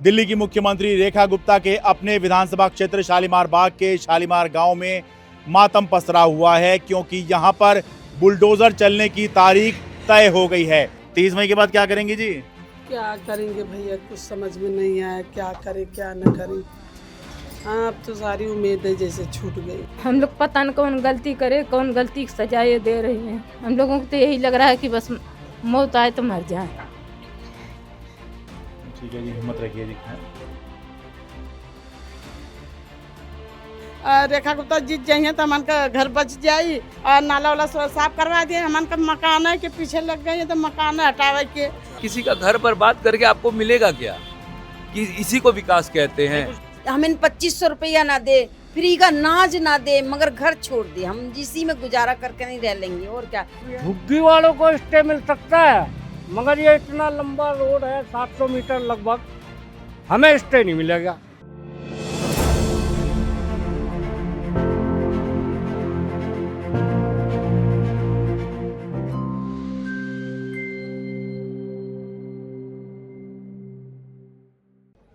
दिल्ली की मुख्यमंत्री रेखा गुप्ता के अपने विधानसभा क्षेत्र शालीमार बाग के शालीमार गांव में मातम पसरा हुआ है, क्योंकि यहां पर बुलडोजर चलने की तारीख तय हो गई है। 30 मई के बाद क्या करेंगे जी? क्या करेंगे भैया, कुछ समझ में नहीं आया, क्या करें क्या न करें। हाँ, अब तो सारी उम्मीदें जैसे छूट गई। हम लोग पता न कौन गलती करे, कौन गलती की सजाएं दे रही हैं। हम लोगों को तो यही लग रहा है कि बस मौत आए तो मर जाए। ठीक है जी, हिम्मत रखिए जी। रेखा गुप्ता जीत जाइए तो हमन का घर बच जाई और नाला वाला साफ करवा दिए। हमन का मकान है के पीछे लग गई है तो मकान हटावे के। किसी का घर बर्बाद करके आपको मिलेगा क्या? कि इसी को विकास कहते हैं। हमें 2500 रुपया ना दे, फ्री का नाज ना दे, मगर घर छोड़ दे। हम इसी में गुजारा करके नहीं रह लेंगे और क्या। झुग्गी वालों को स्टे मिल सकता है, मगर ये इतना लंबा रोड है 700 मीटर लगभग, हमें स्टे नहीं मिलेगा।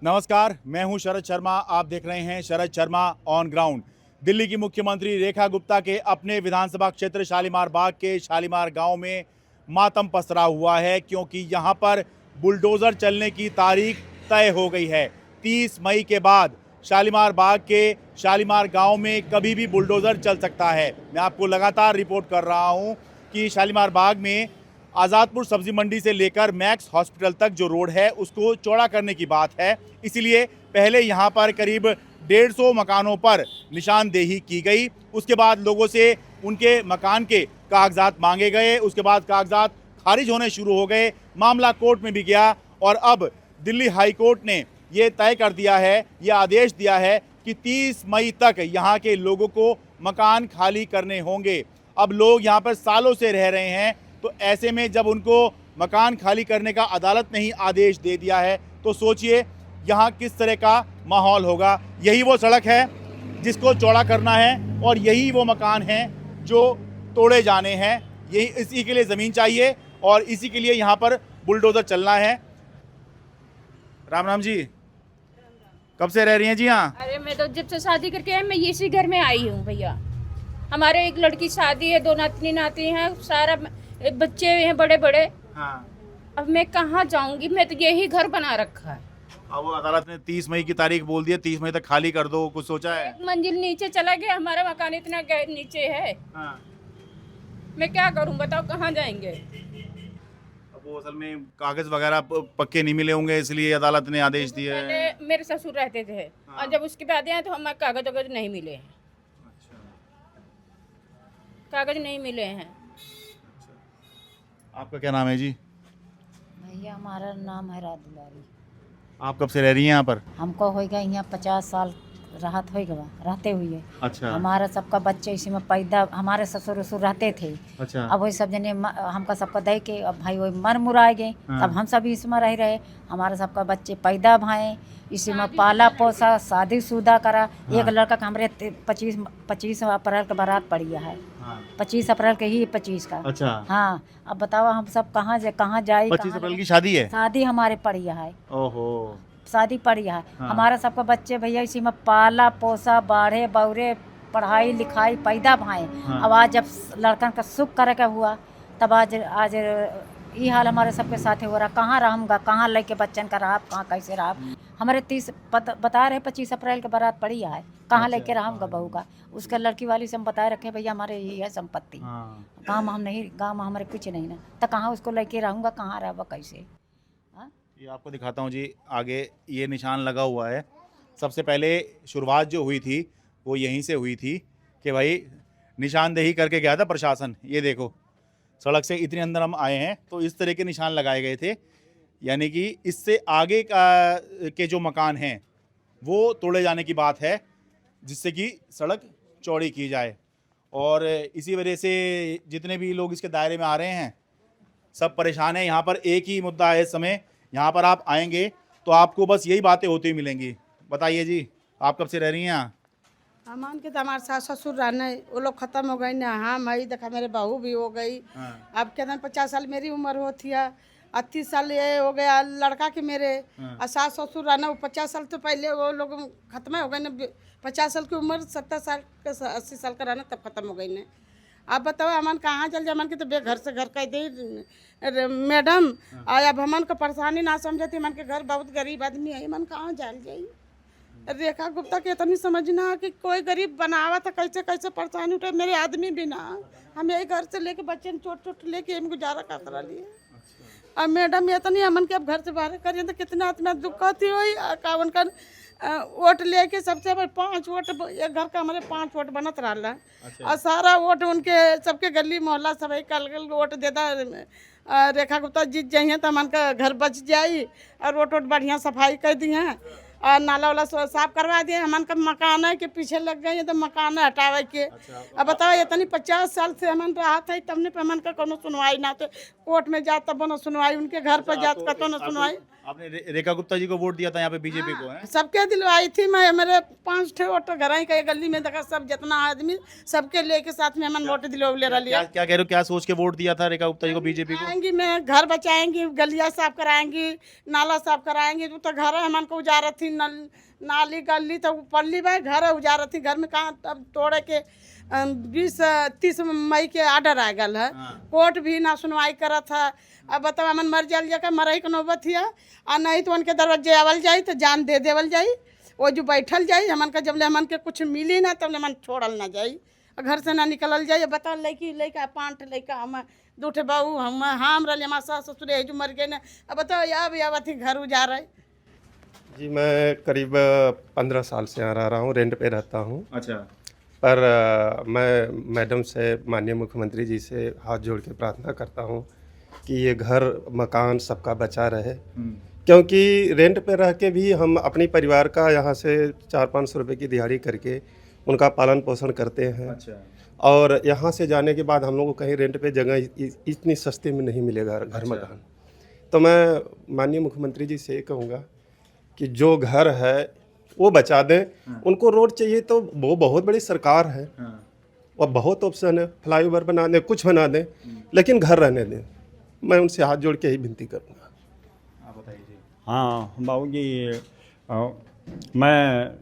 नमस्कार, मैं हूं शरद शर्मा। आप देख रहे हैं शरद शर्मा ऑन ग्राउंड। दिल्ली की मुख्यमंत्री रेखा गुप्ता के अपने विधानसभा क्षेत्र शालीमार बाग के शालीमार गांव में मातम पसरा हुआ है, क्योंकि यहां पर बुलडोज़र चलने की तारीख तय हो गई है। 30 मई के बाद शालीमार बाग के शालीमार गांव में कभी भी बुलडोज़र चल सकता है। मैं आपको लगातार रिपोर्ट कर रहा हूं कि शालीमार बाग में आज़ादपुर सब्जी मंडी से लेकर मैक्स हॉस्पिटल तक जो रोड है उसको चौड़ा करने की बात है। इसीलिए पहले यहाँ पर करीब 150 मकानों पर निशानदेही की गई। उसके बाद लोगों से उनके मकान के कागजात मांगे गए। उसके बाद कागजात खारिज होने शुरू हो गए। मामला कोर्ट में भी गया और अब दिल्ली हाई कोर्ट ने ये तय कर दिया है, ये आदेश दिया है कि 30 मई तक यहाँ के लोगों को मकान खाली करने होंगे। अब लोग यहाँ पर सालों से रह रहे हैं, तो ऐसे में जब उनको मकान खाली करने का अदालत ने ही आदेश दे दिया है तो सोचिए यहाँ किस तरह का माहौल होगा। यही वो सड़क है जिसको चौड़ा करना है और यही वो मकान हैं जो तोड़े जाने हैं। यही इसी के लिए ज़मीन चाहिए और इसी के लिए यहाँ पर बुलडोज़र चलना है। राम राम जी, कब से रह रही हैं जी यहाँ? अरे मैं तो जब से शादी करके आई, मैं इसी घर में आई हूँ भैया। हमारे एक लड़की शादी है, 2 नातनी नाती हैं, सारा बच्चे हैं बड़े बड़े। हाँ। अब मैं कहाँ जाऊंगी? मैं तो यही घर बना रखा है। अब अदालत ने 30 मई की तारीख बोल दी है, 30 मई तक खाली कर दो। कुछ सोचा है? मंजिल नीचे चला गया, हमारा मकान इतना नीचे है। हाँ। मैं क्या करूं बताओ, कहाँ जाएंगे? अब वो असल में कागज वगैरह पक्के नहीं मिले होंगे, इसलिए अदालत ने आदेश दिया है। पहले मेरे ससुर रहते थे और जब उसके बाद आए तो हमें कागज वगैरह नहीं मिले हैं। कागज नहीं मिले हैं। आपका क्या नाम है जी? भैया हमारा नाम है राधुलारी। आप कब से रह रही हैं यहाँ पर? हमको हो गया यहाँ 50 साल राहत हो गया रहते हुए। अच्छा। हमारा सबका बच्चे इसी में पैदा, हमारे ससुर ससुर रहते थे। अच्छा। अब वही सब जने हमका सबका दे के अब भाई वही मर मुराए गए। हाँ। तब हम सब इसमें रहे। हमारे सबका बच्चे पैदा भाए, इसी में पाला पोसा, शादीशुदा करा। हाँ। एक लड़का का हमारे 25 अप्रैल का बारात पड़ी है। हाँ। 25 अप्रैल के ही 25 का। अच्छा। हाँ, अब बताओ हम सब कहाँ जाए? 25 अप्रैल की शादी है? शादी हमारे पड़ी है। ओहो। शादी पड़ी है। हाँ। हमारा सबका बच्चे भैया इसी में पाला पोसा, बाढ़े बौरे, पढ़ाई लिखाई, पैदा भाई। हाँ। अब आज जब लड़कन का सुख करे का हुआ तब आज ये हाल हमारे सबके साथ हो रहा। कहाँ रहूँगा, कहाँ लेके बच्चन का रहा, कहाँ कैसे रहा। हमारे 30 बता रहे 25 अप्रैल के बारात पड़ी है, कहाँ लेके रहूँगा बहू का। उसका लड़की वाली से हम बताए रखे भैया हमारे यही है संपत्ति। हाँ। गाँव में हम नहीं, गाँव में हमारे कुछ नहीं ना, तो कहाँ उसको लेके रहूँगा, कहाँ रहूँगा कैसे। ये आपको दिखाता हूँ जी, आगे ये निशान लगा हुआ है। सबसे पहले शुरुआत जो हुई थी वो यहीं से हुई थी कि भाई निशानदेही करके गया था प्रशासन। ये देखो, सड़क से इतने अंदर हम आए हैं तो इस तरह के निशान लगाए गए थे, यानी कि इससे आगे के जो मकान हैं वो तोड़े जाने की बात है, जिससे कि सड़क चौड़ी की जाए। और इसी वजह से जितने भी लोग इसके दायरे में आ रहे हैं सब परेशान हैं। यहाँ पर एक ही मुद्दा है इस समय, यहाँ पर आप आएंगे तो आपको बस यही बातें होती हुई मिलेंगी। बताइए जी, आप कब से रह रही हैं यहाँ? हमान के तो हमारे सास ससुर रहने वो लोग खत्म हो गए ना। हाँ, मैं देखा मेरे बहू भी हो गई। हाँ। अब क्या 50 साल मेरी उम्र होती है। और 30 साल ये हो गया लड़का के मेरे। हाँ। और सास ससुर रहना, वो 50 साल तो पहले वो लोग खत्म हो गए ना। 50 साल की उम्र, 70 साल का 80 साल का रहना तब खत्म हो गई ने। आप बताओ हमन कहाँ चल जाए? हमन के तो बेघर से घर कह दे मैडम। और अब हमन को परेशानी ना समझती, हमन के घर बहुत गरीब आदमी है, हमन कहाँ जाल जाई? रेखा गुप्ता के इतनी समझना कि कोई गरीब बनावा था, कैसे कैसे परेशानी उठे। मेरे आदमी भी ना, हम यही घर से लेके बच्चे चोट चोट लेके हम गुजारा करता रही। अब मैडम ये तो नहीं हमन के अब घर से बाहर करिए तो कितना आत्मा दुख होती हुई। कावन का वोट लेके सबसे बड़े 5 वोट, एक घर का हमारे 5 वोट बनत रहा। और सारा वोट उनके सबके गली मोहल्ला सब कल कल वोट देता। रेखा गुप्ता जीत जाइए तो हमन का घर बच जाई। और रोड वोट बढ़िया सफाई कर दी हैं और नाला वाला साफ करवा दिए। हमन का मकान है के पीछे लग गए तो मकान हटावे के। अब बताओ इतनी 50 साल से हमन रहा था, तब ने हमन का कोनो सुनवाई ना थे। कोर्ट में जात तब न सुनवाई, उनके घर पर जात का तो न सुनवाई। आपने रेखा गुप्ता जी को वोट दिया था यहाँ पे बीजेपी को, है? सबके दिलवाई थी मैं। मेरे 5 ठे वोट घर ही कई गली में देखा, सब जितना आदमी सबके लेके साथ में हमन वोट दिलवा ले रही। क्या कह रहे हो, क्या सोच के वोट दिया था रेखा गुप्ता जी को बीजेपी को? आएंगी, मैं घर बचाएंगी, गलिया साफ कराएंगी, नाला साफ कराएंगी। तो घर है हमन को उजारा थी, नाली गली तो पल्ली भाई घर है उजारा थी। घर में कहाँ अब तोड़े के 20-30 मई के आर्डर आ गल है। कोर्ट भी ना सुनवाई करा था। अब बताओ हमन मर जाल जाकर मरई के नौबत है। और नहीं तो उनके दरवाजे आवल जाई तो जान दे देवल जाई। वो जो बैठल जाई हमन का, जब ले हमन के कुछ मिली ना तब ले हमन छोड़ल ना जाई, घर से ना निकलल जाई। बताओ लड़की लड़का 5 लड़का, हम 2 बहू, हम रही हमारे सास ससुर है जो मर गए ना। अब बताओ अब अथी घर उजाड़ है। जी मैं करीब 15 साल से यहाँ रह रहा हूँ, रेंट पे रहता हूँ। अच्छा। पर मैं मैडम से, माननीय मुख्यमंत्री जी से हाथ जोड़ के प्रार्थना करता हूँ कि ये घर मकान सबका बचा रहे। क्योंकि रेंट पे रह के भी हम अपनी परिवार का यहाँ से 400-500 रुपये की दिहाड़ी करके उनका पालन पोषण करते हैं। अच्छा। और यहाँ से जाने के बाद हम लोग को कहीं रेंट पे जगह इतनी सस्ते में नहीं मिलेगा घर। अच्छा। मकान। तो मैं माननीय मुख्यमंत्री जी से ये कहूँगा कि जो घर है वो बचा दें। उनको रोड चाहिए तो वो बहुत बड़ी सरकार है, और बहुत ऑप्शन है, फ्लाईओवर बना दें, कुछ बना दें, लेकिन घर रहने दें। मैं उनसे हाथ जोड़ के ही विनती करूँगा। आप बताइए जी। हाँ बाबू जी, मैं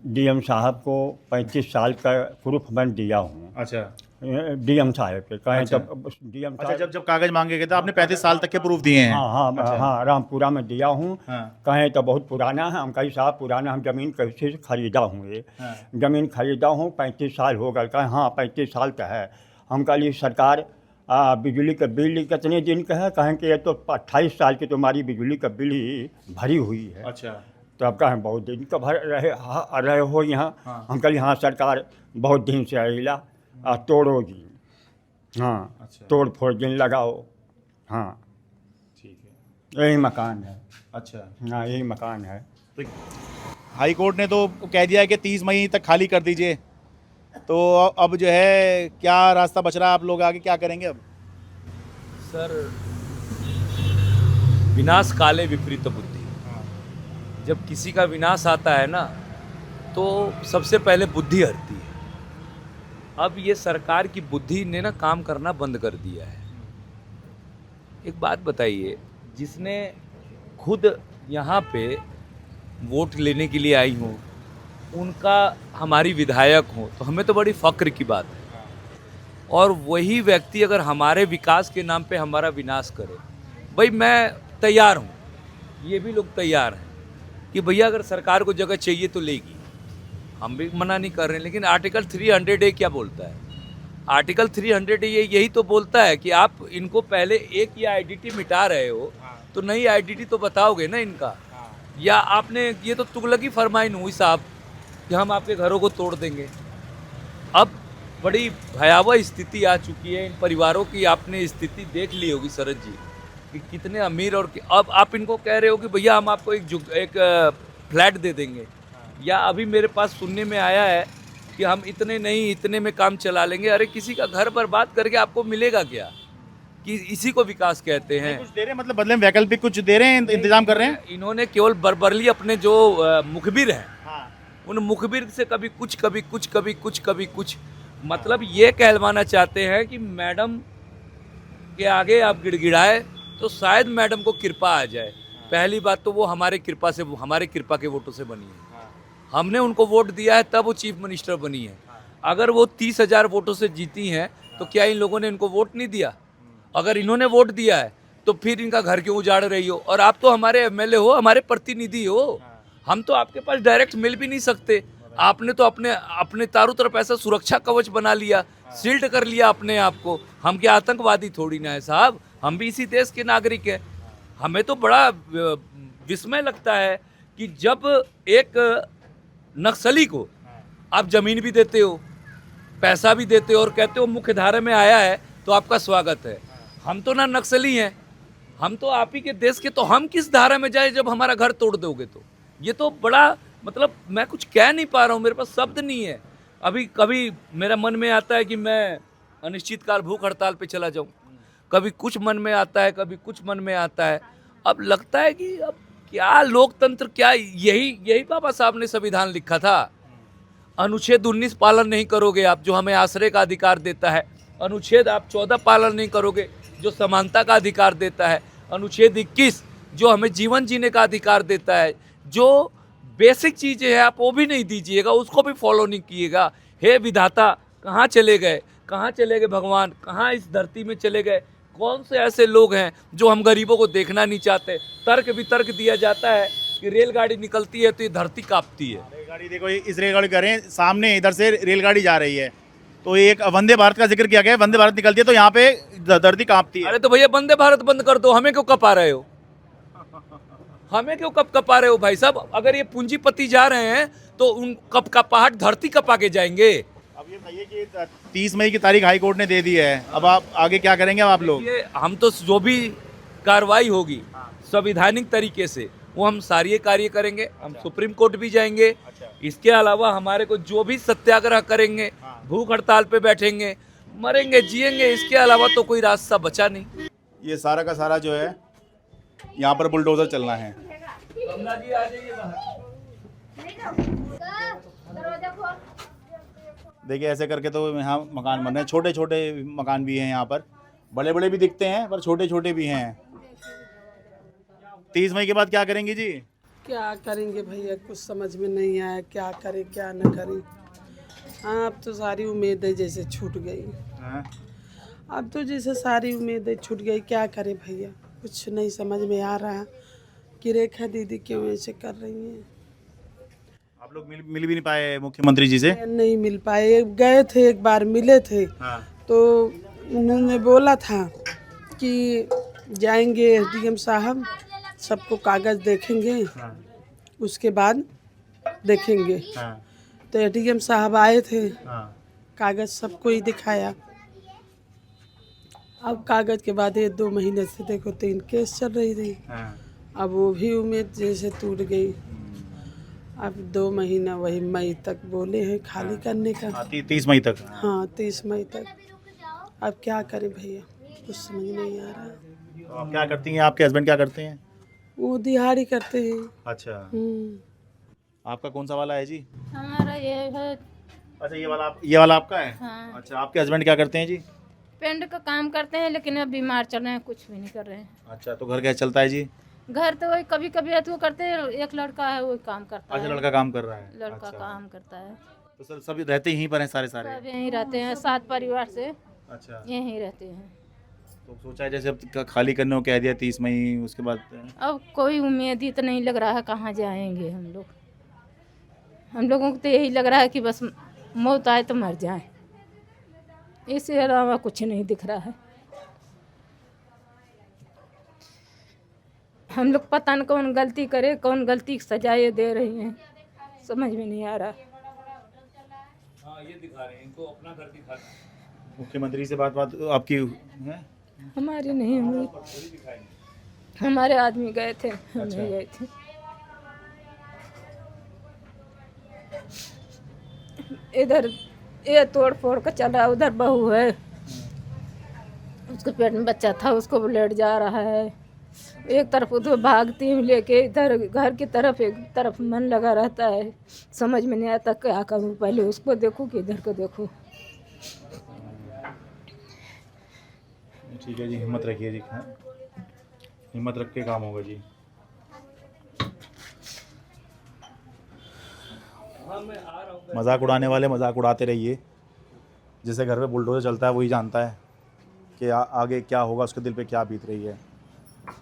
डीएम साहब को 35 साल का प्रूफ मैं दिया हूँ। अच्छा। डीएम साहब के कहें अच्छा। तब डीएम अच्छा, जब कागज मांगे गए थे आपने 35 साल तक के प्रूफ दिए हैं? हाँ, रामपुरा में दिया हूँ। हाँ। कहें तो बहुत पुराना है। हम कहीं साहब पुराना, हम ज़मीन कैसे खरीदा हूँ ये। ज़मीन खरीदा हूँ 35 साल हो गए। कहें हाँ 35 साल का है। हम कहिए सरकार बिजली का बिल कितने दिन का है? कहें कि ये तो 28 साल की तुम्हारी बिजली का बिल ही भरी हुई है। अच्छा। तो अब कहें बहुत दिन का भर रहे हो यहाँ। हम कहिए हाँ सरकार बहुत दिन से अला तोड़ोगी। हाँ। अच्छा। तोड़ फोड़ दिन लगाओ। हाँ ठीक है। यही मकान है। अच्छा। हाँ यही मकान है। तो हाई कोर्ट ने तो कह दिया है कि 30 मई तक खाली कर दीजिए, तो अब जो है क्या रास्ता बच रहा है? आप लोग आगे क्या करेंगे अब? सर, विनाश काले विपरीत बुद्धि। जब किसी का विनाश आता है ना तो सबसे पहले बुद्धि हरती है। अब ये सरकार की बुद्धि ने ना काम करना बंद कर दिया है। एक बात बताइए, जिसने खुद यहाँ पे वोट लेने के लिए आई हो, उनका हमारी विधायक हो, तो हमें तो बड़ी फ़क्र की बात है। और वही व्यक्ति अगर हमारे विकास के नाम पे हमारा विनाश करे, भाई मैं तैयार हूँ, ये भी लोग तैयार हैं कि भैया अगर सरकार को जगह चाहिए तो लेगी, हम भी मना नहीं कर रहे हैं। लेकिन आर्टिकल 300A क्या बोलता है? आर्टिकल 300A यही तो बोलता है कि आप इनको पहले एक या आईडीटी मिटा रहे हो तो नई आईडीटी तो बताओगे ना इनका। या आपने ये तो तुगलकी फरमाइन हुई साहब कि हम आपके घरों को तोड़ देंगे। अब बड़ी भयावह स्थिति आ चुकी है इन परिवारों की। आपने स्थिति देख ली होगी शरद जी कि कितने अमीर, और अब आप इनको कह रहे हो कि भैया हम आपको एक फ्लैट दे देंगे। या अभी मेरे पास सुनने में आया है कि हम इतने नहीं, इतने में काम चला लेंगे। अरे किसी का घर बर्बाद करके आपको मिलेगा क्या? कि इसी को विकास कहते हैं। कुछ दे रहे हैं, मतलब बदले में वैकल्पिक कुछ दे रहे हैं, इंतजाम कर रहे हैं। इन्होंने केवल बर्बरली अपने जो मुखबिर हैं, उन मुखबिर से कभी कुछ कभी कुछ कभी कुछ कभी कुछ, मतलब ये कहलवाना चाहते हैं कि मैडम के आगे आप गिड़गिड़ाए तो शायद मैडम को कृपा आ जाए। पहली बात तो वो हमारे कृपा के वोटों से बनी है। हमने उनको वोट दिया है तब वो चीफ मिनिस्टर बनी है। अगर वो 30,000 वोटों से जीती हैं तो क्या इन लोगों ने इनको वोट नहीं दिया? अगर इन्होंने वोट दिया है तो फिर इनका घर क्यों उजाड़ रही हो? और आप तो हमारे एमएलए हो, हमारे प्रतिनिधि हो, हम तो आपके पास डायरेक्ट मिल भी नहीं सकते। आपने तो अपने चारों तरफ ऐसा सुरक्षा कवच बना लिया, शील्ड कर लिया अपने आप को। हम क्या आतंकवादी थोड़ी ना है साहब, हम भी इसी देश के नागरिक हैं। हमें तो बड़ा विस्मय लगता है कि जब एक नक्सली को आप जमीन भी देते हो, पैसा भी देते हो और कहते हो मुख्य धारा में आया है तो आपका स्वागत है। हम तो ना नक्सली हैं, हम तो आप ही के देश के, तो हम किस धारा में जाए जब हमारा घर तोड़ दोगे? तो ये तो बड़ा, मतलब मैं कुछ कह नहीं पा रहा हूँ, मेरे पास शब्द नहीं है। अभी कभी मेरा मन में आता है कि मैं अनिश्चितकाल भूख हड़ताल पे चला जाऊँ, कभी कुछ मन में आता है, कभी कुछ मन में आता है। अब लगता है कि अब क्या लोकतंत्र, क्या यही बाबा साहब ने संविधान लिखा था। अनुच्छेद 19 पालन नहीं करोगे आप, जो हमें आश्रय का अधिकार देता है। अनुच्छेद आप 14 पालन नहीं करोगे, जो समानता का अधिकार देता है। अनुच्छेद 21 जो हमें जीवन जीने का अधिकार देता है। जो बेसिक चीज़ें हैं आप वो भी नहीं दीजिएगा, उसको भी फॉलो नहीं किएगा। हे विधाता, कहाँ चले गए, कहाँ चले गए भगवान, कहाँ इस धरती में चले गए? कौन से ऐसे लोग हैं जो हम गरीबों को देखना नहीं चाहते? तर्क दिया जाता है कि रेलगाड़ी निकलती है तो ये धरती कांपती है। रेलगाड़ी देखो, इस रेलगाड़ी करें सामने, इधर से रेलगाड़ी जा रही है, तो एक वंदे भारत का जिक्र किया गया है। वंदे भारत निकलती है तो यहाँ पे धरती कांपती है। अरे तो भैया वंदे भारत बंद कर दो, हमें क्यों कपा रहे हो? हमें क्यों कपा रहे हो भाई साहब? अगर ये पूंजीपति जा रहे हैं तो उन कपाहट धरती कपा के जाएंगे। अब ये बताइए कि 30 मई की तारीख हाई कोर्ट ने दे दी है, अब आप आगे क्या करेंगे? अब आप लोग, ये हम तो जो भी कार्रवाई होगी संवैधानिक तरीके से वो हम सारी कार्य करेंगे। हम सुप्रीम कोर्ट भी जाएंगे। इसके अलावा हमारे को जो भी सत्याग्रह करेंगे, भूख हड़ताल पे बैठेंगे, मरेंगे जिएंगे, इसके अलावा तो कोई रास्ता बचा नहीं। ये सारा का सारा जो है यहाँ पर बुलडोजर चलना है। देखिए ऐसे करके तो यहाँ मकान बन रहे हैं। छोटे छोटे मकान भी हैं यहाँ पर, बड़े बड़े भी दिखते हैं पर छोटे छोटे भी हैं। 30 मई के बाद क्या करेंगी जी? क्या करेंगे भैया, कुछ समझ में नहीं आया, क्या करें क्या न करें। हाँ, अब तो सारी उम्मीदें जैसे छूट गई। अब तो जैसे सारी उम्मीदें छूट गई, क्या करें भैया, कुछ नहीं समझ में आ रहा कि रेखा दीदी क्यों ऐसे कर रही हैं। आप लोग मिल भी नहीं पाए मुख्यमंत्री जी से? नहीं मिल पाए, गए थे एक बार, मिले थे। तो उन्होंने बोला था कि जाएंगे एसडीएम साहब, सबको कागज़ देखेंगे, उसके बाद देखेंगे। तो एसडीएम साहब आए थे, कागज़ सबको ही दिखाया। अब कागज़ के बाद ये 2 महीने से देखो 3 केस चल रही थी। अब वो भी उम्मीद जैसे टूट गई। अब 2 महीना वही मई तक बोले हैं खाली करने का। 30 मई तक? हाँ, 30 मई तक। अब क्या करें भैया, कुछ समझ नहीं आ रहा। तो आप क्या करती हैं? आपके हस्बैंड क्या करते हैं? वो दिहाड़ी करते हैं। अच्छा, आपका कौन सा वाला है जी? हमारा ये है। अच्छा, ये वाला आपका है? हाँ। अच्छा, आपके हस्बैंड क्या करते हैं जी? पेंट का काम करते हैं, लेकिन अब बीमार चल रहे हैं, कुछ भी नहीं कर रहे हैं। अच्छा, तो घर कैसे चलता है जी? घर तो वही कभी कभी तो करते हैं, एक लड़का है वो काम करता है। अच्छा, लड़का काम कर रहा है? लड़का अच्छा। काम करता है। तो सब रहते यहीं पर हैं सारे? सब यहीं रहते हैं, 7 परिवार से अच्छा, यहीं रहते हैं। तो सोचा है जैसे अब खाली करने को कह दिया 30 मई, उसके बाद अब कोई उम्मीद ही तो नहीं लग रहा है कहाँ जाएंगे हम लोग। हम लोगों को तो यही लग रहा है कि बस मौत आए तो मर जाए, इससे अलावा कुछ नहीं दिख रहा है। हम लोग पता न कौन गलती करे, कौन गलती की सजाएं दे रही हैं, समझ में नहीं आ रहा। हाँ, ये दिखा रहे हैं, इनको अपना घर दिखा रहे हैं। मुख्यमंत्री से बात आपकी है? हमारी नहीं हुई, हमारे आदमी गए थे, हम नहीं गए थे। इधर ये तोड़ फोड़ का चल रहा, उधर बहू है, उसके पेट में बच्चा था, उसको लेट जा रहा है। एक तरफ उधर भागती हूँ लेके, इधर घर की तरफ एक तरफ मन लगा रहता है, समझ में नहीं आता क्या करूँ, पहले उसको देखूँ कि इधर को देखूँ। ठीक है जी, हिम्मत रखिए जी। हिम्मत रख के काम होगा जी। मजाक उड़ाने वाले मजाक उड़ाते रहिए। जिसे घर पे बुलडोजर चलता है वही जानता है कि आगे क्या होगा, उसके दिल पे क्या बीत रही है।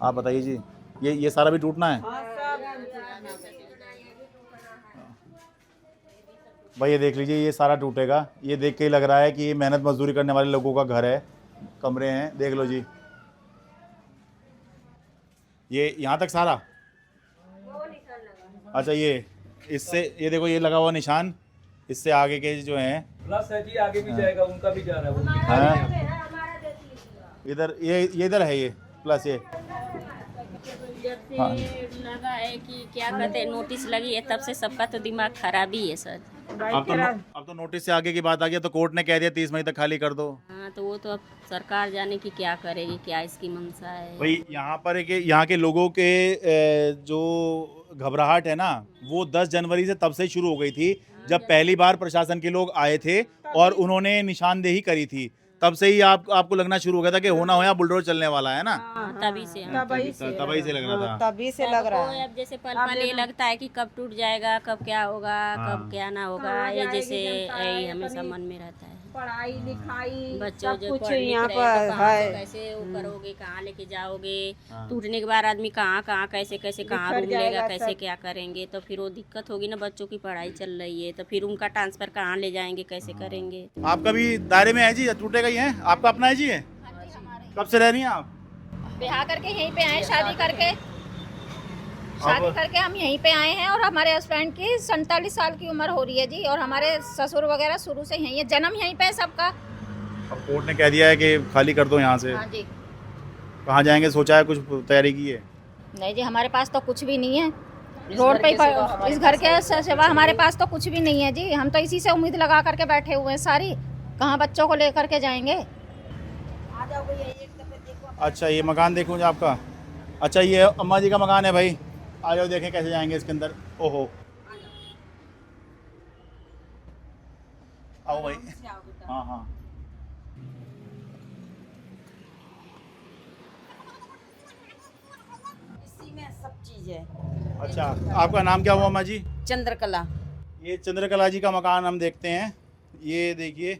आप बताइए जी, ये सारा भी टूटना है भाई। ये देख लीजिए, ये सारा टूटेगा। ये देख के ही लग रहा है कि ये मेहनत मजदूरी करने वाले लोगों का घर है, कमरे हैं, देख लो जी। ये यहाँ तक सारा, अच्छा ये इससे, ये देखो ये लगा हुआ निशान, इससे आगे के जो हैं प्लस है जी, आगे भी जाएगा, उनका भी जा रहा है, वो इधर ये इधर है ये प्लस ये। जब से लगा है कि क्या कहते हैं नोटिस लगी है, तब से सबका तो दिमाग खराब ही है सर। अब तो नोटिस से आगे की बात आ गई, तो कोर्ट ने कह दिया 30 मई तक खाली कर दो। हाँ, तो वो तो अब सरकार जाने की क्या करेगी, क्या इसकी मंशा है। भाई यहाँ पर है कि यहाँ के लोगों के जो घबराहट है ना, वो 10 जनवरी से तब से ही शुरू हो गई थी, जब पहली बार प्रशासन के लोग आए थे और उन्होंने निशानदेही करी थी। तब से ही आपको लगना शुरू हो गया था कि होना हो या बुलडोजर चलने वाला है ना। तभी से तभी से लग रहा था। तभी से लग रहा है। अब जैसे पल पल ये लगता है कि कब टूट जाएगा, कब क्या होगा, कब क्या ना होगा, ये जैसे यही हमेशा मन में रहता है। पढ़ाई लिखाई बच्चों सब जो कुछ पढ़ लिख यहाँ रहे पर हैं, तो कहाँ है। से कैसे वो करोगे, कहाँ लेके जाओगे, टूटने के बाद आदमी कहाँ कैसे कहाँ रूम लेगा, कैसे क्या करेंगे, तो फिर वो दिक्कत होगी ना। बच्चों की पढ़ाई चल रही है, तो फिर उनका ट्रांसफर कहाँ ले जाएंगे, कैसे करेंगे। आपका भी दायरे में है जी, टूटेगा ही है? आपका अपना है जी? है कब से रह रही हैं आप? ब्याह करके यहीं पे आए, शादी करके हम यहीं पे आए हैं। और हमारे हस्बैंड की 47 साल की उम्र हो रही है जी, और हमारे ससुर वगैरह शुरू से यहीं है, जन्म यहीं पे है सबका। अब कोर्ट ने कह दिया है कि खाली कर दो यहाँ से। हाँ जी। कहाँ जाएंगे, सोचा है, कुछ तैयारी की है? नहीं जी, हमारे पास तो कुछ भी नहीं है। रोड पे इस घर के सिवा हमारे पास तो कुछ भी नहीं है जी। हम तो इसी से उम्मीद लगा करके बैठे हुए हैं सारी। कहाँ बच्चों को लेकर के जाएंगे। अच्छा, ये मकान देखूँ जी आपका? अच्छा, ये अम्मा जी का मकान है भाई। आ जाओ, देखें कैसे जाएंगे इसके अंदर। ओहो, आओ भाई। हाँ हाँ, इसी में सब चीज है। अच्छा, आपका नाम क्या हुआ अम्मा जी? चंद्रकला। ये चंद्रकला जी का मकान हम देखते हैं। ये देखिए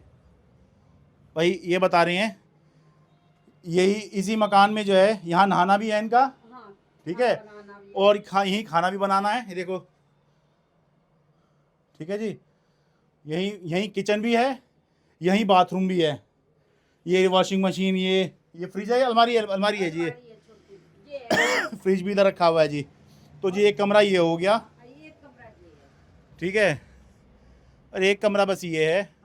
भाई, ये बता रही हैं यही इसी मकान में जो है, यहाँ नहाना भी है इनका, ठीक है, और यहीं खाना भी बनाना है। ये देखो, ठीक है जी, यहीं किचन भी है, यहीं बाथरूम भी है। ये वॉशिंग मशीन, ये फ्रिज है, अलमारी है जी, ये फ्रिज भी इधर रखा हुआ है जी। तो जी एक कमरा ये हो गया, ठीक है, और एक कमरा बस ये है।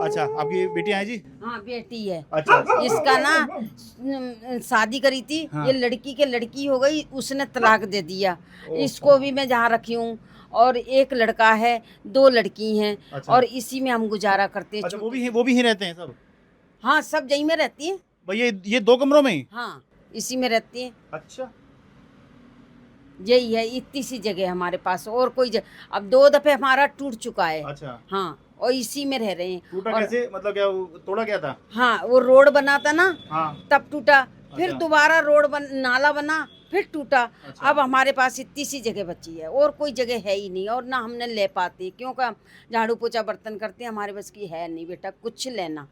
अच्छा, आपकी बेटियां हैं जी? हाँ, बेटी है। अच्छा, इसका ना शादी करी थी। हाँ। ये लड़की के लड़की हो गई, उसने तलाक दे दिया। इसको भी मैं जहाँ रखी हूँ, और एक लड़का है, 2 लड़की हैं। अच्छा। और इसी में हम गुजारा करते हैं। अच्छा, वो भी ही रहते हैं सब? हाँ, सब यहीं में रहती है। भाई ये 2 कमरों में ही? हाँ, इसी में रहती है। अच्छा, यही है, इतनी सी जगह हमारे पास, और कोई अब 2 दफे हमारा टूट चुका है। अच्छा, हाँ, और इसी में रह रहे हैं। टूटा और कैसे, मतलब क्या तोड़ा क्या था? हाँ, वो रोड बना था ना, हाँ, तब टूटा। फिर अच्छा। दोबारा नाला बना, फिर टूटा। अच्छा। अब हमारे पास इतनी सी जगह बची है, और कोई जगह है ही नहीं, और ना हमने ले पाते, क्योंकि हम झाड़ू पोछा बर्तन करते हैं, हमारे बस की है नहीं बेटा कुछ लेना।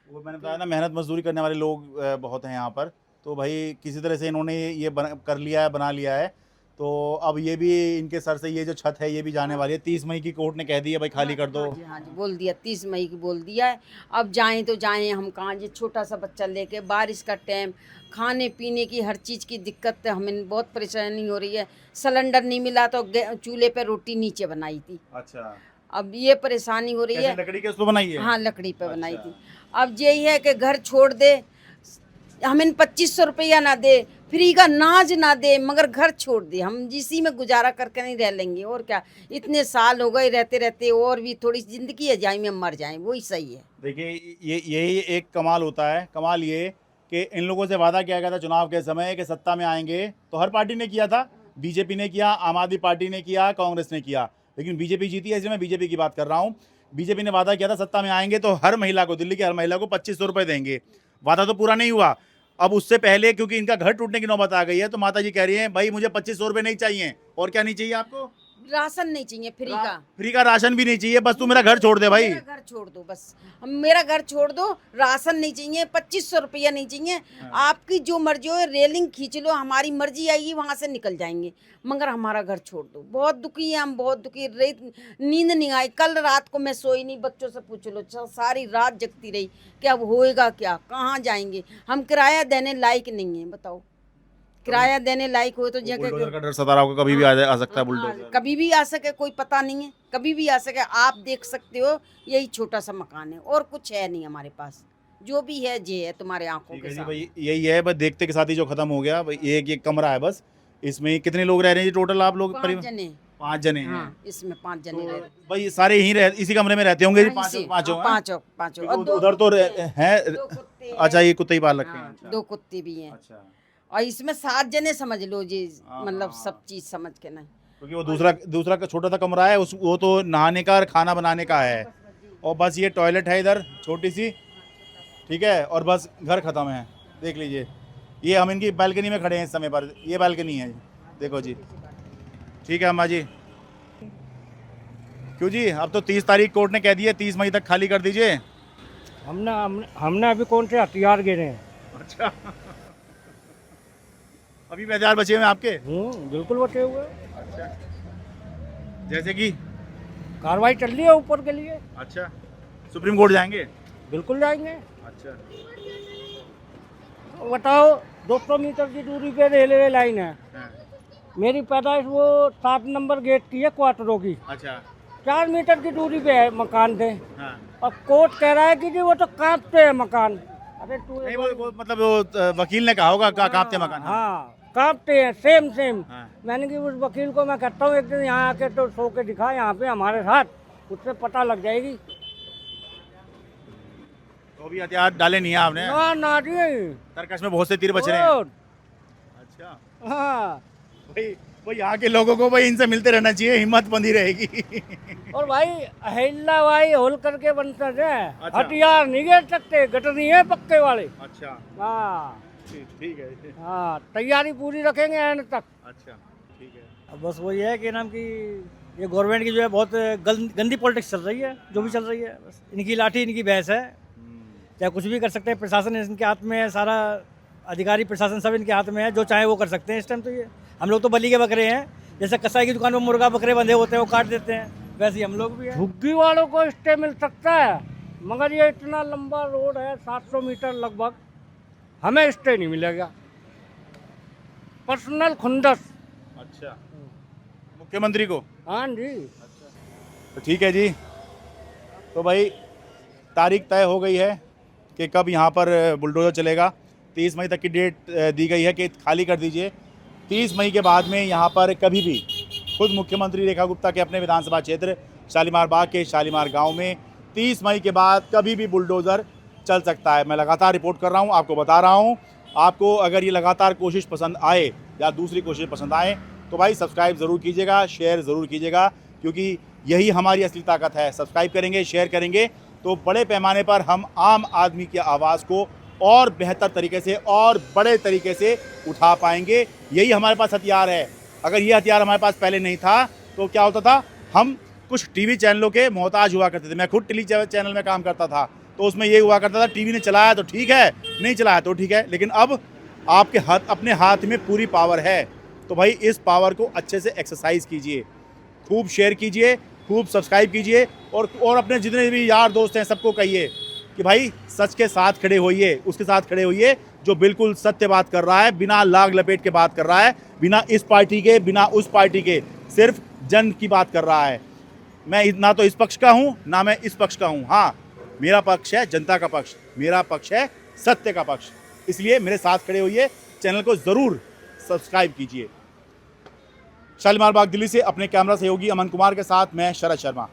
वो मैंने बताया ना, मेहनत मजदूरी करने वाले लोग बहुत हैं यहाँ पर। तो भाई किसी तरह से इन्होंने ये कर लिया है, बना लिया है। तो अब ये भी इनके सर से ये जो छत है ये भी जाने वाली है। 30 मई की कोर्ट ने कह दी है भाई, खाली कर दो। हाँ जी, हाँ जी, बोल दिया, 30 मई की बोल दिया है। अब जाएं तो जाएं हम कहाँ, ये छोटा सा बच्चा लेके, बारिश का टाइम, खाने पीने की हर चीज़ की दिक्कत, हमें बहुत परेशानी हो रही है। सिलेंडर नहीं मिला तो चूल्हे पे रोटी नीचे बनाई थी। अच्छा, अब ये परेशानी हो रही है। लकड़ी के उस पर बनाई है? हाँ, लकड़ी पे बनाई थी। अब यही है कि घर छोड़ दे, हमें 2500 रुपया ना दे, फ्री का नाज ना दे, मगर घर छोड़ दे। हम इसी में गुजारा करके नहीं रह लेंगे, और क्या। इतने साल हो गए रहते रहते, और भी थोड़ी ज़िंदगी है, जाए में मर जाएं, वही सही है। देखिए, यही एक कमाल होता है। कमाल ये कि इन लोगों से वादा किया गया था चुनाव के समय कि सत्ता में आएंगे, तो हर पार्टी ने किया था। बीजेपी ने किया, आम आदमी पार्टी ने किया, कांग्रेस ने किया, लेकिन बीजेपी जीती है, इसलिए मैं बीजेपी की बात कर रहा हूँ। बीजेपी ने वादा किया था सत्ता में आएंगे तो हर महिला को, दिल्ली की हर महिला को 2500 रुपये देंगे। वादा तो पूरा नहीं हुआ। अब उससे पहले क्योंकि इनका घर टूटने की नौबत आ गई है तो माता जी कह रही हैं भाई मुझे 2500 रुपए नहीं चाहिए। और क्या नहीं चाहिए आपको? राशन नहीं चाहिए फ्री का राशन भी नहीं चाहिए, बस तू मेरा घर छोड़ दे भाई। मेरा घर छोड़ दो बस, मेरा घर छोड़ दो, राशन नहीं चाहिए, 2500 रुपया नहीं चाहिए। आपकी जो मर्जी हो रेलिंग खींच लो, हमारी मर्जी आएगी वहाँ से निकल जाएंगे, मगर हमारा घर छोड़ दो। बहुत दुखी है हम, बहुत दुखी। नींद नहीं आई, कल रात को मैं सोई नहीं, बच्चों से पूछ लो, सारी रात जगती रही कि अब होएगा क्या, कहाँ जाएंगे। हम किराया देने लायक नहीं है, बताओ किराया देने लायक हो तो जगह बुलडोजर का डर सता रहा होगा, कभी भी आ सकता है बुलडोजर। कभी भी आ सके, कोई पता नहीं है, कभी भी आ सके। आप देख सकते हो यही छोटा सा मकान है और कुछ है नहीं हमारे पास, जो भी है ये है तुम्हारे आंखों के सामने। भाई यही है, बस देखते के साथ ही जो खत्म हो गया भाई। एक ये कमरा है बस, इसमें कितने लोग रह रहे हैं टोटल आप लोग? 5 जने। 5 जने हैं। हाँ, इसमें 5 जने रह रहे हैं। भाई सारे यहीं इसी कमरे में रहते होंगे? पांचों। उधर तो है। अच्छा, ये कुत्ते ही पाल रखे हैं? 2 कुत्ते भी हैं। अच्छा। और इसमें 7 जने समझ लो जी, मतलब सब चीज समझ के नहीं। क्योंकि वो दूसरा छोटा सा कमरा है, वो तो नहाने का और खाना बनाने का है, और बस ये टॉयलेट है इधर छोटी सी, ठीक है, और बस घर खत्म है। देख लीजिए, ये हम इनकी बालकनी में खड़े हैं इस समय पर, ये बालकनी है, देखो जी। ठीक है अम्मा जी। क्यों जी, अब तो 30 तारीख कोर्ट ने कह दी है, 30 मई तक खाली कर दीजिए। हमने अभी कौन से हथियार गिरे हैं? अच्छा, अभी भी हथियार बचे हुए हैं आपके? बिल्कुल बचे हुए। अच्छा, जैसे कि कार्रवाई चल रही है ऊपर के लिए। अच्छा, सुप्रीम कोर्ट जाएंगे? बिल्कुल जाएंगे। अच्छा, बताओ, 200 मीटर की दूरी पे रेलवे लाइन है। मेरी पैदाइश वो 7 नंबर गेट की है, क्वार्टरों की। अच्छा, 4 मीटर की दूरी पे है मकान थे। हाँ। और कोर्ट कह रहा है कि जी वो तो कांपते हैं मकान। अरे तू नहीं, वो मतलब वो वकील ने कहा होगा कांपते मकान। हाँ, कांपते हैं, सेम। हाँ। मैंने कि उस वकील को मैं कहता हूँ एक दिन यहाँ आके तो सो के दिखा यहाँ पे हमारे साथ, उससे पता लग जाएगी। तो भी हथियार डाले नहीं है आपने? ना जी, तरकश में बहुत से तीर बच रहे हैं। अच्छा, हाँ भाई वो यहाँ के लोगों को भाई इनसे मिलते रहना चाहिए, हिम्मत बंधी रहेगी। और भाई अहिल्या भाई होलकर के वंशज है। अच्छा। हथियार नहीं गिर सकते, गटरी है पक्के वाले। अच्छा, हाँ ठीक है। हाँ, तैयारी पूरी रखेंगे एंड तक। अच्छा, ठीक है। अब बस वही है कि नाम की ये गवर्नमेंट की जो है बहुत गंदी पॉलिटिक्स चल रही है, जो भी चल रही है। बस इनकी लाठी इनकी भैंस है, चाहे कुछ भी कर सकते हैं। प्रशासन इनके हाथ में है, सारा अधिकारी प्रशासन सब इनके हाथ में है, जो चाहे वो कर सकते हैं इस टाइम। तो ये हम लोग तो बली के बकरे हैं, जैसे कसाई की दुकान में मुर्गा बकरे बंधे होते हैं वो काट देते हैं, वैसे ही हम लोग भी हैं। झुग्गी वालों को स्टे मिल सकता है, मगर ये इतना लंबा रोड है 700 मीटर लगभग, हमें स्टे नहीं मिलेगा। पर्सनल खुंदस। अच्छा, मुख्यमंत्री को? हाँ जी। तो ठीक है जी, तो भाई तारीख तय हो गई है कि कब यहाँ पर बुलडोजर चलेगा। 30 मई तक की डेट दी गई है कि खाली कर दीजिए। 30 मई के बाद में यहाँ पर कभी भी खुद मुख्यमंत्री रेखा गुप्ता के अपने विधानसभा क्षेत्र शालीमार बाग के शालीमार गांव में 30 मई के बाद कभी भी बुलडोज़र चल सकता है। मैं लगातार रिपोर्ट कर रहा हूँ, आपको बता रहा हूँ। आपको अगर ये लगातार कोशिश पसंद आए या दूसरी कोशिश पसंद आए तो भाई सब्सक्राइब ज़रूर कीजिएगा, शेयर ज़रूर कीजिएगा, क्योंकि यही हमारी असली ताकत है। सब्सक्राइब करेंगे, शेयर करेंगे तो बड़े पैमाने पर हम आम आदमी की आवाज़ को और बेहतर तरीके से और बड़े तरीके से उठा पाएंगे। यही हमारे पास हथियार है। अगर ये हथियार हमारे पास पहले नहीं था तो क्या होता था, हम कुछ टीवी चैनलों के मोहताज हुआ करते थे। मैं खुद टीवी चैनल में काम करता था, तो उसमें ये हुआ करता था, टीवी ने चलाया तो ठीक है, नहीं चलाया तो ठीक है, लेकिन अब आपके अपने हाथ में पूरी पावर है। तो भाई इस पावर को अच्छे से एक्सरसाइज कीजिए, खूब शेयर कीजिए, खूब सब्सक्राइब कीजिए, और अपने जितने भी यार दोस्त हैं सबको कहिए कि भाई सच के साथ खड़े होइए, उसके साथ खड़े होइए जो बिल्कुल सत्य बात कर रहा है, बिना लाग लपेट के बात कर रहा है, बिना इस पार्टी के बिना उस पार्टी के, सिर्फ जन की बात कर रहा है। मैं ना तो इस पक्ष का हूँ ना मैं इस पक्ष का हूँ। हाँ, मेरा पक्ष है जनता का पक्ष, मेरा पक्ष है सत्य का पक्ष। इसलिए मेरे साथ खड़े होइए, चैनल को ज़रूर सब्सक्राइब कीजिए। शालीमार बाग दिल्ली से अपने कैमरा सहयोगी अमन कुमार के साथ मैं शरद शर्मा।